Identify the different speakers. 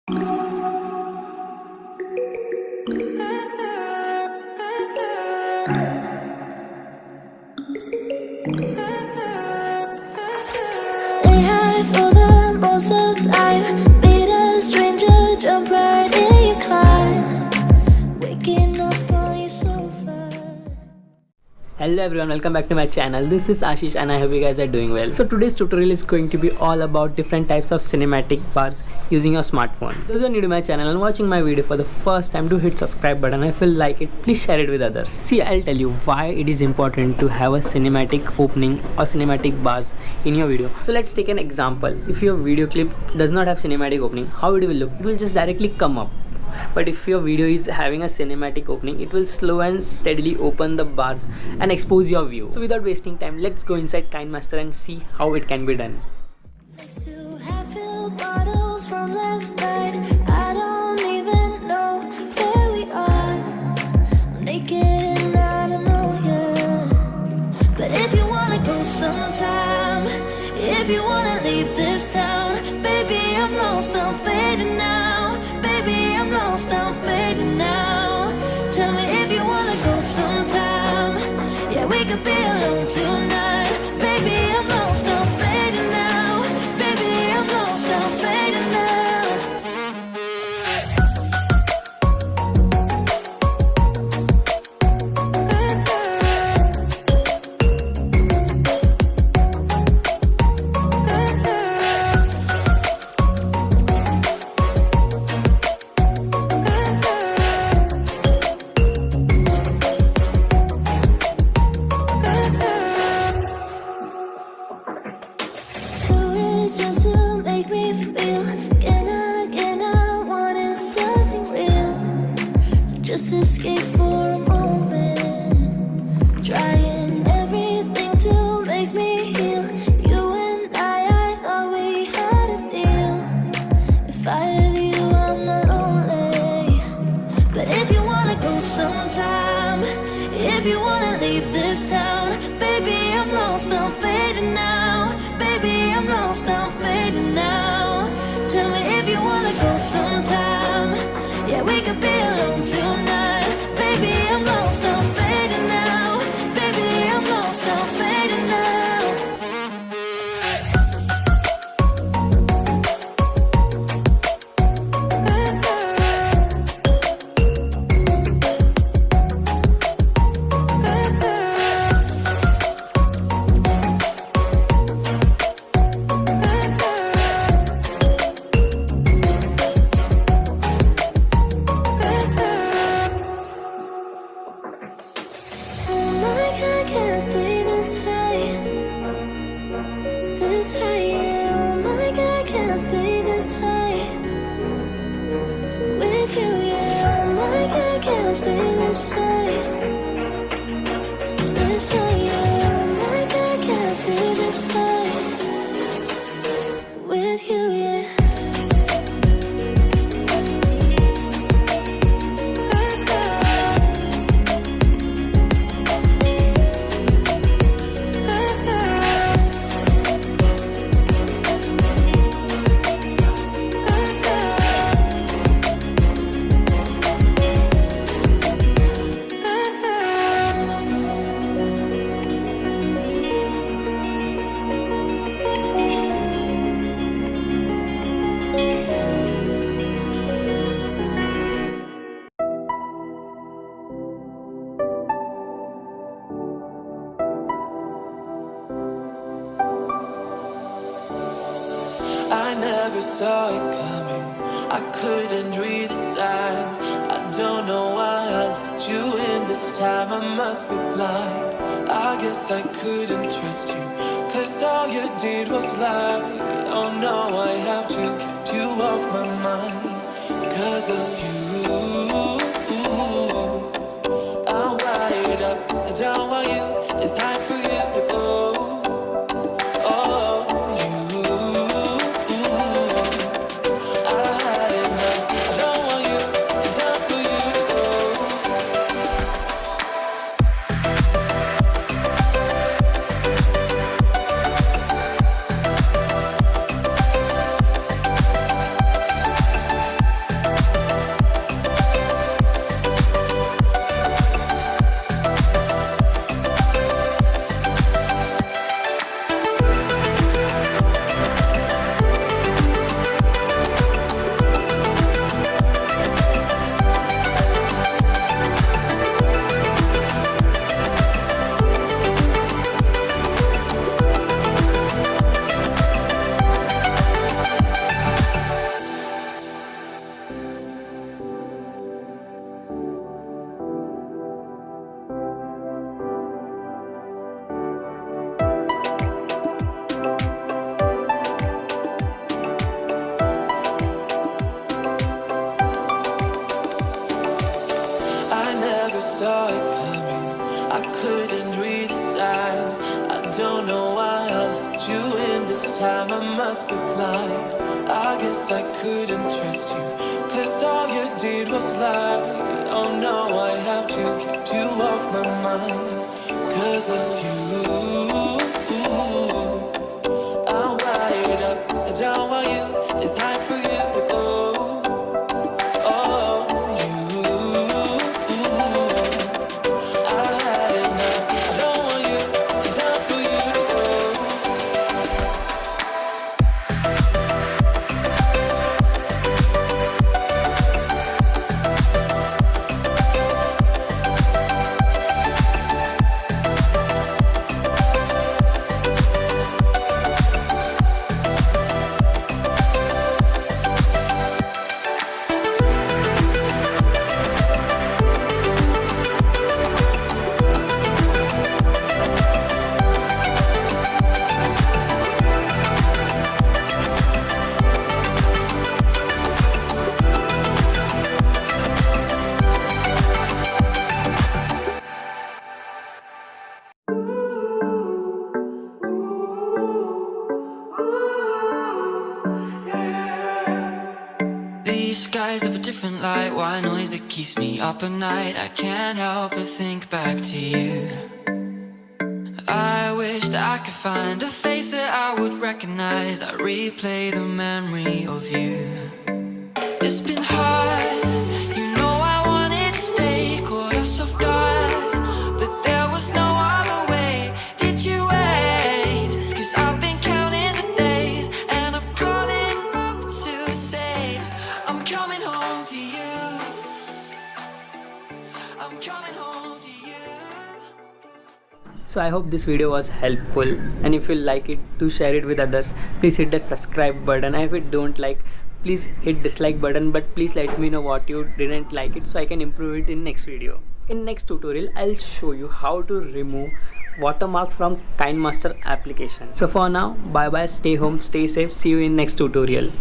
Speaker 1: Stay high for the most of time. Meet a stranger, jump right in your climb. Waking up on your sofa.
Speaker 2: Hello everyone, welcome back to my channel. This is Ashish and I hope you guys are doing well. So today's tutorial is going to be all about different types of cinematic bars using your smartphone. Those who are new to my channel and watching my video for the first time, do hit subscribe button. If you like it, please share it with others. See, I'll tell you why it is important to have a cinematic opening or cinematic bars in your video. So let's take an example. If your video clip does not have cinematic opening, how it will look? It will just directly come up. But if your video is having a cinematic opening, it will slow and steadily open the bars and expose your view. So without wasting time, let's go inside Kinemaster and see how it can be done.
Speaker 1: Next to half-filled bottles from last night. I don't even know where we are. I'm naked and I don't know you. But if you wanna go sometime, if you wanna leave this town, baby, I'm lost, I'm fading now. Baby, I'm lost, I'm fading now. Tell me if you wanna go sometime. Yeah, we could be alone tonight. Baby, I'm lost, I'm fading now. Baby, I'm lost, I'm fading now. Just to make me feel again, I wanted something real. So just escape for a moment, trying everything to make me heal. You and I thought we had a deal. If I have you, I'm not lonely. But if you wanna go sometime, if you wanna leave this town, baby, I'm lost, I'm fading now. Baby, I'm lost, I'm fading now. Tell me if you wanna go sometime. Yeah, we could be alone tonight. Baby, I'm lost, I'm fading now. Baby, I'm lost, I'm fading now. Can't stay this high, yeah. Oh my God, can I stay this high with you, yeah. Oh my God, can I stay this high, yeah. Oh my God, can I stay this high with you, yeah.
Speaker 3: I never saw it coming, I couldn't read the signs. I don't know why I let you in this time, I must be blind. I guess I couldn't trust you, cause all you did was lie. Oh no, I have to keep you off my mind. Cause of you, I'm wired up, I don't want you, it's time for you to go. this time I must be blind. I guess I couldn't trust you, 'cause all you did was lie. Oh no, I have to keep you off my mind 'cause of you. I'm wired up, I don't want you, it's time for you to go. Oh, you, I had enough, I don't want you, it's time for you to go.
Speaker 4: These skies have a different light, why noise that keeps me up at night? I can't help but think back to you. I wish that I could find a face that I would recognize. I replay the memory of you. It's been hard, you know I wanted to stay, caught us off guard, but there was no other way. Did you wait? 'Cause I've been counting the days, and I'm calling up to say I'm coming home to you. I'm coming home to you.
Speaker 2: So I hope this video was helpful, and if you like it, do share it with others. Please hit the subscribe button, and if you don't like, please hit dislike button, but please let me know what you didn't like it so I can improve it in next video. In next tutorial I'll show you how to remove watermark from Kinemaster application. So for now, bye bye, stay home, stay safe, see you in next tutorial.